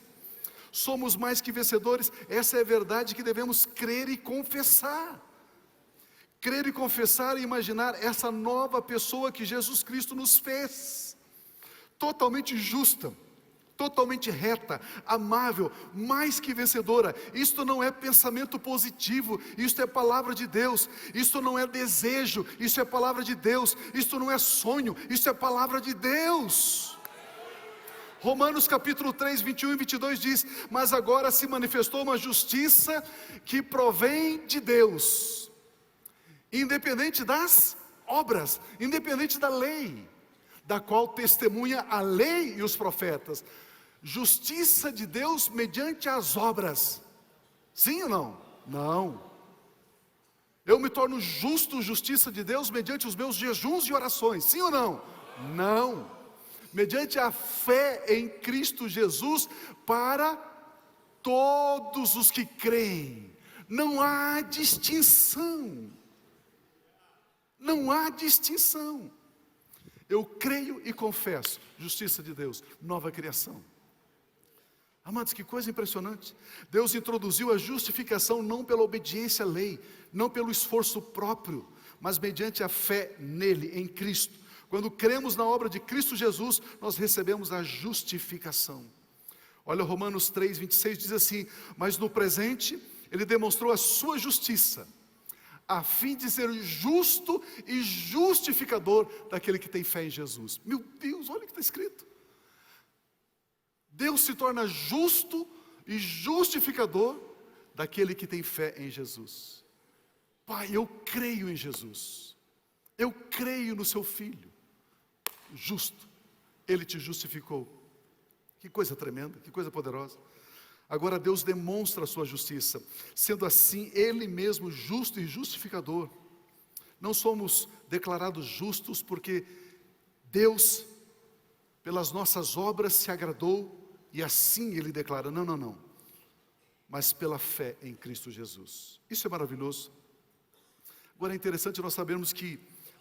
Somos mais que vencedores, essa é a verdade que devemos crer e confessar. Crer e confessar e imaginar essa nova pessoa que Jesus Cristo nos fez. Totalmente justa, totalmente reta, amável, mais que vencedora. Isto não é pensamento positivo, isto é palavra de Deus. Isto não é desejo, isso é palavra de Deus. Isto não é sonho, isso é palavra de Deus. Romanos capítulo 3, 21 e 22 diz: mas agora se manifestou uma justiça que provém de Deus, independente das obras, independente da lei, da qual testemunha a lei e os profetas. Justiça de Deus mediante as obras. Sim ou não? Não. Eu me torno justo, justiça de Deus, mediante os meus jejuns e orações. Sim ou não? Não. Mediante a fé em Cristo Jesus para todos os que creem. Não há distinção. Não há distinção. Eu creio e confesso, justiça de Deus, nova criação. Amados, que coisa impressionante. Deus introduziu a justificação não pela obediência à lei, não pelo esforço próprio, mas mediante a fé nele, em Cristo. Quando cremos na obra de Cristo Jesus, nós recebemos a justificação. Olha, Romanos 3, 26 diz assim: mas no presente, ele demonstrou a sua justiça, a fim de ser justo e justificador daquele que tem fé em Jesus. Meu Deus, olha o que está escrito. Deus se torna justo e justificador daquele que tem fé em Jesus. Pai, eu creio em Jesus. Eu creio no seu Filho. Justo. Ele te justificou. Que coisa tremenda, que coisa poderosa. Agora Deus demonstra a sua justiça. Sendo assim, Ele mesmo justo e justificador. Não somos declarados justos porque Deus, pelas nossas obras, se agradou e assim Ele declara: não, não, não. Mas pela fé em Cristo Jesus. Isso é maravilhoso. Agora é interessante nós sabermos que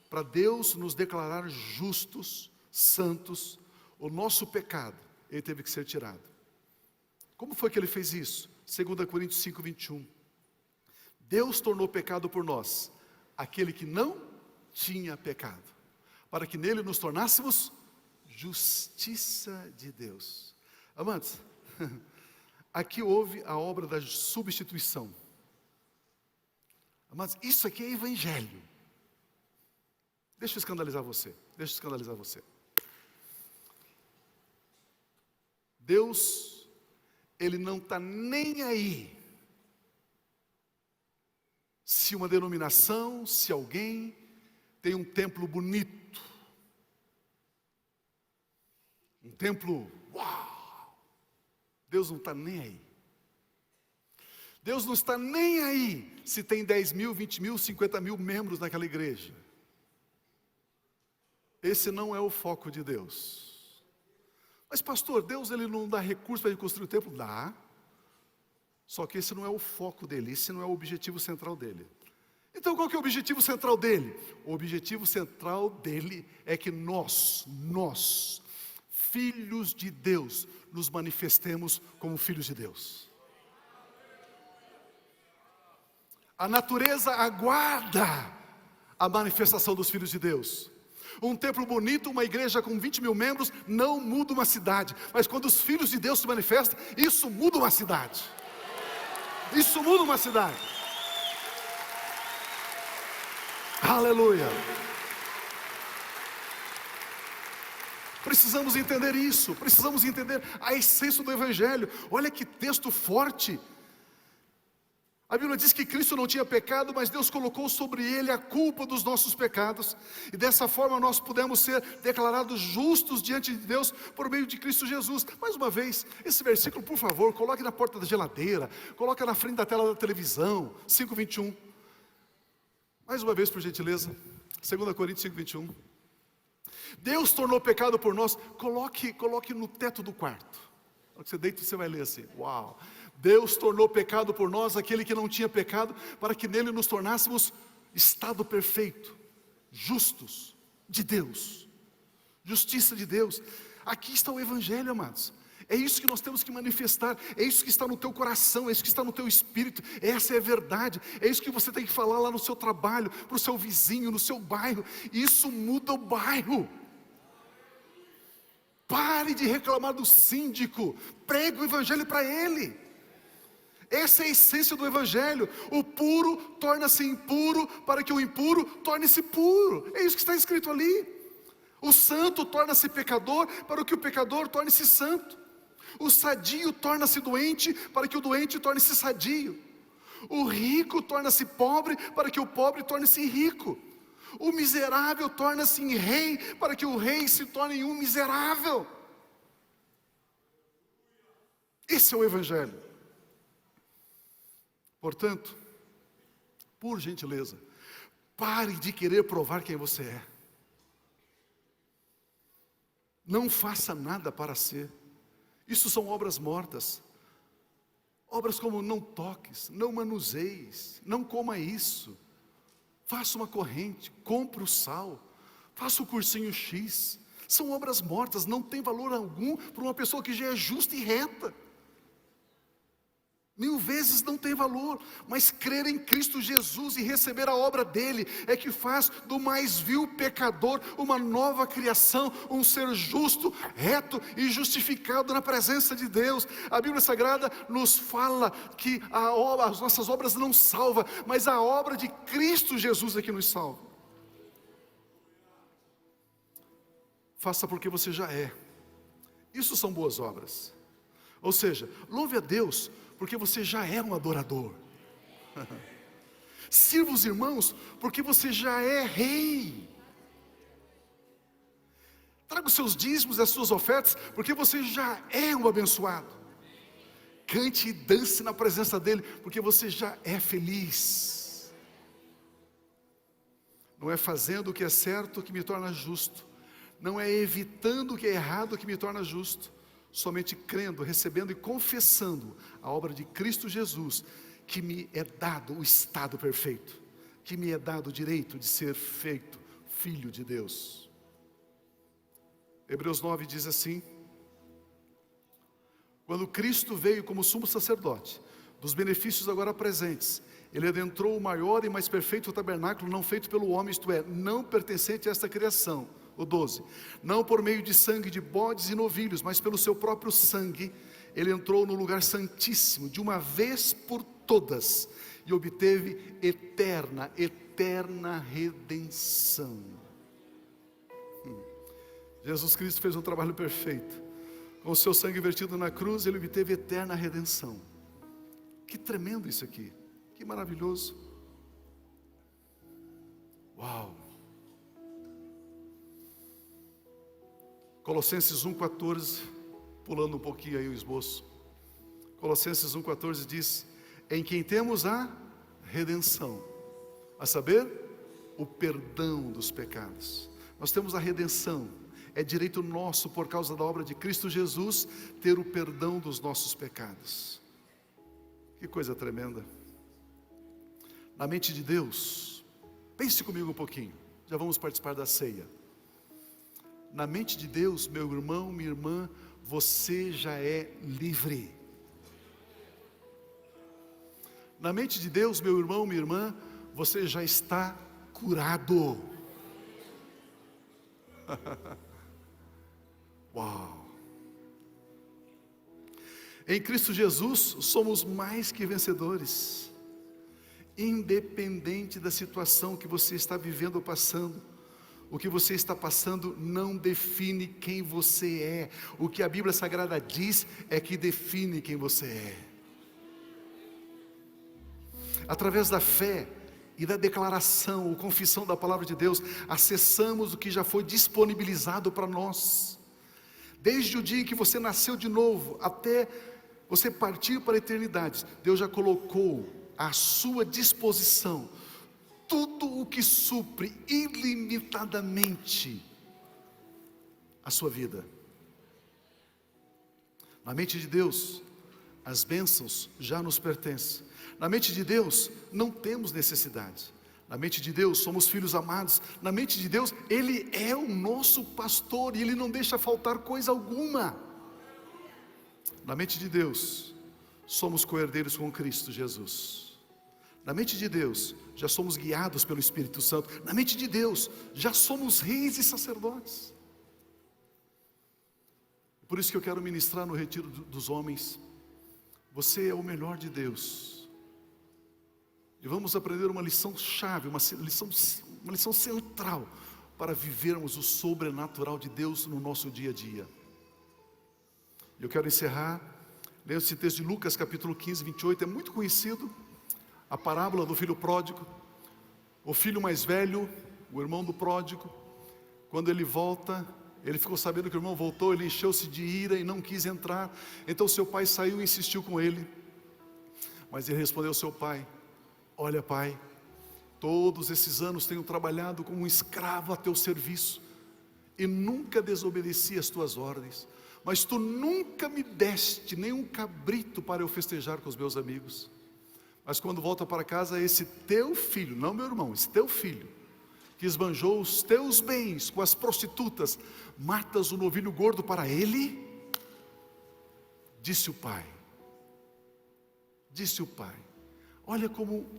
para Deus nos declarar justos, santos, o nosso pecado, Ele teve que ser tirado. Como foi que Ele fez isso? 2 Coríntios 5, 21. Deus tornou pecado por nós aquele que não tinha pecado, para que nele nos tornássemos justiça de Deus. Amados, aqui houve a obra da substituição. Amados, isso aqui é evangelho. Deixa eu escandalizar você, deixa eu escandalizar você. Deus, Ele não está nem aí se uma denominação, se alguém tem um templo bonito, um templo, uau! Deus não está nem aí. Deus não está nem aí se tem 10 mil, 20 mil, 50 mil membros naquela igreja. Esse não é o foco de Deus. Mas pastor, Deus ele não dá recurso para construir o templo? Dá. Só que esse não é o foco dele, esse não é o objetivo central dele. Então qual que é o objetivo central dele? O objetivo central dele é que nós, filhos de Deus, nos manifestemos como filhos de Deus. A natureza aguarda a manifestação dos filhos de Deus. Um templo bonito, uma igreja com 20 mil membros, não muda uma cidade. Mas quando os filhos de Deus se manifestam, isso muda uma cidade. Isso muda uma cidade. Aleluia. precisamos entender isso, precisamos entender a essência do Evangelho. Olha que texto forte. A Bíblia diz que Cristo não tinha pecado, mas Deus colocou sobre Ele a culpa dos nossos pecados, e dessa forma nós pudemos ser declarados justos diante de Deus por meio de Cristo Jesus. Mais uma vez, esse versículo, por favor, coloque na porta da geladeira, coloque na frente da tela da televisão, 5:21. Mais uma vez, por gentileza, 2 Coríntios 5:21. Deus tornou pecado por nós. Coloque no teto do quarto. Na hora que você deita, você vai ler assim, uau. Deus tornou pecado por nós aquele que não tinha pecado, para que nele nos tornássemos estado perfeito, justos de Deus, justiça de Deus. Aqui está o Evangelho, amados. É isso que nós temos que manifestar, é isso que está no teu coração, é isso que está no teu espírito, essa é a verdade, é isso que você tem que falar lá no seu trabalho, para o seu vizinho, no seu bairro. Isso muda o bairro. Pare de reclamar do síndico, pregue o Evangelho para ele. Essa é a essência do Evangelho. O puro torna-se impuro, para que o impuro torne-se puro. É isso que está escrito ali. O santo torna-se pecador, para que o pecador torne-se santo. O sadio torna-se doente, para que o doente torne-se sadio. O rico torna-se pobre, para que o pobre torne-se rico. O miserável torna-se em rei, para que o rei se torne um miserável. Esse é o Evangelho. Portanto, por gentileza, pare de querer provar quem você é. Não faça nada para ser. Isso são obras mortas. Obras como não toques, não manuseies, não coma isso. Faça uma corrente, compre o sal, faça o cursinho X. São obras mortas, não tem valor algum para uma pessoa que já é justa e reta. 1000 vezes não tem valor, mas crer em Cristo Jesus e receber a obra dele é que faz do mais vil pecador uma nova criação, um ser justo, reto e justificado na presença de Deus. A Bíblia Sagrada nos fala que as nossas obras não salvam, mas a obra de Cristo Jesus é que nos salva. Faça porque você já é. Isso são boas obras. Ou seja, louve a Deus porque você já é um adorador. Sirva os irmãos porque você já é rei. Traga os seus dízimos e as suas ofertas porque você já é um abençoado. Cante e dance na presença dele porque você já é feliz. Não é fazendo o que é certo que me torna justo, não é evitando o que é errado que me torna justo. Somente crendo, recebendo e confessando a obra de Cristo Jesus, que me é dado o estado perfeito, que me é dado o direito de ser feito filho de Deus. Hebreus 9 diz assim: quando Cristo veio como sumo sacerdote, dos benefícios agora presentes, ele adentrou o maior e mais perfeito tabernáculo não feito pelo homem, isto é, não pertencente a esta criação. O 12, não por meio de sangue de bodes e novilhos, mas pelo seu próprio sangue, ele entrou no lugar santíssimo, de uma vez por todas, e obteve eterna redenção. Jesus Cristo fez um trabalho perfeito, com o seu sangue vertido na cruz, ele obteve eterna redenção. Que tremendo isso aqui, que maravilhoso. Uau! Colossenses 1,14, pulando um pouquinho aí o esboço. Colossenses 1,14 diz: em quem temos a redenção, a saber, o perdão dos pecados. Nós temos a redenção, é direito nosso por causa da obra de Cristo Jesus, ter o perdão dos nossos pecados. Que coisa tremenda. Na mente de Deus, pense comigo um pouquinho, já vamos participar da ceia. Na mente de Deus, meu irmão, minha irmã, você já é livre. Na mente de Deus, meu irmão, minha irmã, você já está curado. Uau! Em Cristo Jesus, somos mais que vencedores. Independente da situação que você está vivendo ou passando, O que você está passando não define quem você é. O que a Bíblia Sagrada diz é que define quem você é. Através da fé e da declaração ou confissão da palavra de Deus, acessamos o que já foi disponibilizado para nós. Desde o dia em que você nasceu de novo, até você partir para a eternidade, Deus já colocou à sua disposição tudo o que supre ilimitadamente a sua vida. Na mente de Deus, as bênçãos já nos pertencem. Na mente de Deus, não temos necessidade. Na mente de Deus, somos filhos amados. Na mente de Deus, Ele é o nosso pastor e Ele não deixa faltar coisa alguma. Na mente de Deus, somos co-herdeiros com Cristo Jesus. Na mente de Deus, já somos guiados pelo Espírito Santo. Na mente de Deus, já somos reis e sacerdotes. Por isso que eu quero ministrar no retiro dos homens. Você é o melhor de Deus. E vamos aprender uma lição chave, uma lição central para vivermos o sobrenatural de Deus no nosso dia a dia. Eu quero encerrar lendo esse texto de Lucas capítulo 15, 28, é muito conhecido, a parábola do filho pródigo. O filho mais velho, o irmão do pródigo, quando ele volta, ele ficou sabendo que o irmão voltou, ele encheu-se de ira e não quis entrar. Então seu pai saiu e insistiu com ele, mas ele respondeu ao seu pai: olha, pai, todos esses anos tenho trabalhado como um escravo a teu serviço e nunca desobedeci às tuas ordens, mas tu nunca me deste nem um cabrito para eu festejar com os meus amigos. Mas quando volta para casa, esse teu filho, não meu irmão, esse teu filho, que esbanjou os teus bens com as prostitutas, matas o novilho gordo para ele? Disse o pai. Olha como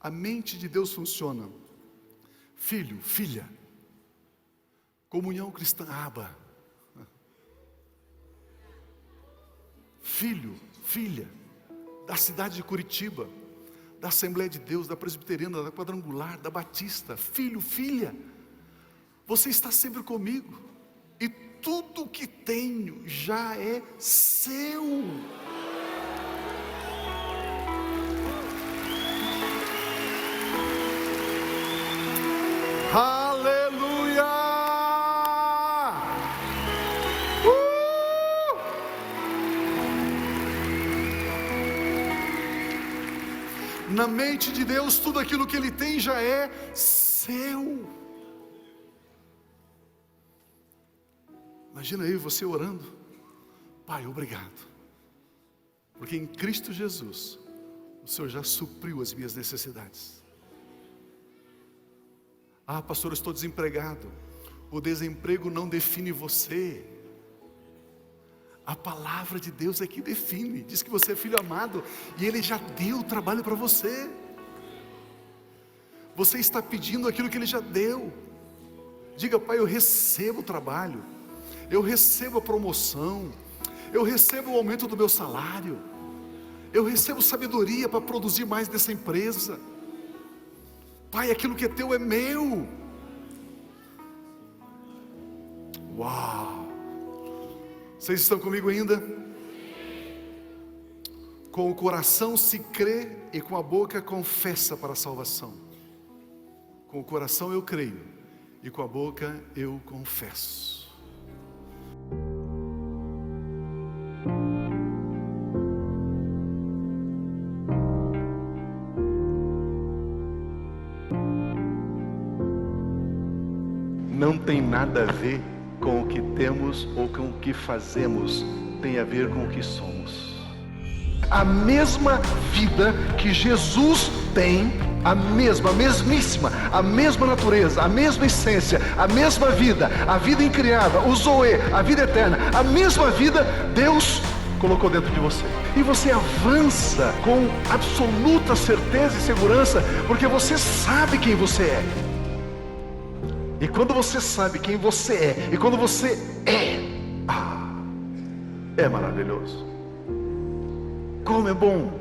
a mente de Deus funciona. Filho, filha, comunhão cristã Abba. Filho, filha, da cidade de Curitiba, da Assembleia de Deus, da Presbiteriana, da Quadrangular, da Batista. Filho, filha, você está sempre comigo, e tudo que tenho já é seu. Aleluia! Na mente de Deus, tudo aquilo que Ele tem já é seu. Imagina aí você orando: Pai, obrigado, porque em Cristo Jesus o Senhor já supriu as minhas necessidades. Ah, pastor, eu estou desempregado. O desemprego não define você. A palavra de Deus é que define. Diz que você é filho amado e Ele já deu o trabalho para você. Você está pedindo aquilo que Ele já deu. Diga: Pai, eu recebo o trabalho, eu recebo a promoção, eu recebo o aumento do meu salário, eu recebo sabedoria para produzir mais nessa empresa. Pai, aquilo que é teu é meu. Uau! Vocês estão comigo ainda? Com o coração se crê e com a boca confessa para a salvação. Com o coração eu creio e com a boca eu confesso. Não tem nada a ver com o que temos ou com o que fazemos, tem a ver com o que somos. A mesma vida que Jesus tem, a mesmíssima, a mesma natureza, a mesma essência, a mesma vida, a vida incriada, o Zoe, a vida eterna, a mesma vida Deus colocou dentro de você. E você avança com absoluta certeza e segurança, porque você sabe quem você é. E quando você sabe quem você é, e quando você é maravilhoso. Como é bom